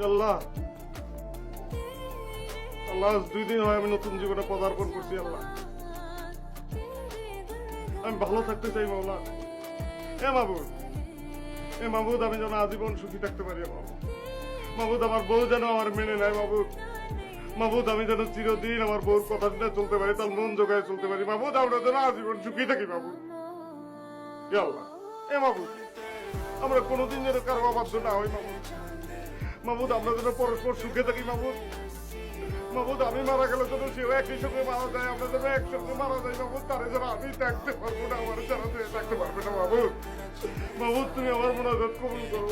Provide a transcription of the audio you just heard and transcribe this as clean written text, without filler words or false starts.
আল্লাহ আল্লাহ, 2 দিন হয় আমি নতুন জীবনে পদার্পণ করছি। আল্লাহ, আমি ভালো থাকতে চাই মাওলা। মাহবুদ, আমি যেন আজীবন সুখী থাকতে পারি। মাহবুদ, আমার বউ যেন আমার মেনে নেয়। মাহবুদ, আমি যেন চিরদিন আমার বউর কথা শুনে চলতে পারি, তার মন জোগায় চলতে পারি। মাহবুদ, আমরা যেন আজীবন সুখী থাকি। মাহবুদ, আল্লাহ, মাহবুদ, আমরা কোনোদিন যেন কারো অবাধ্য না হই। মাহবুদ, আমরা যেন পরস্পর সুখে থাকি। মাহবুদ, আমি মারা গেলে যেন সেও একই সঙ্গে মারা যায়, আমরা যেন একসঙ্গে মারা যাই। মাহবুদ, তারে যেন আমি থাকতে পারবো না, আমার যারা থাকতে পারবে না। মাহবুদ, তুমি আমার মোনাজাত কবুল করো।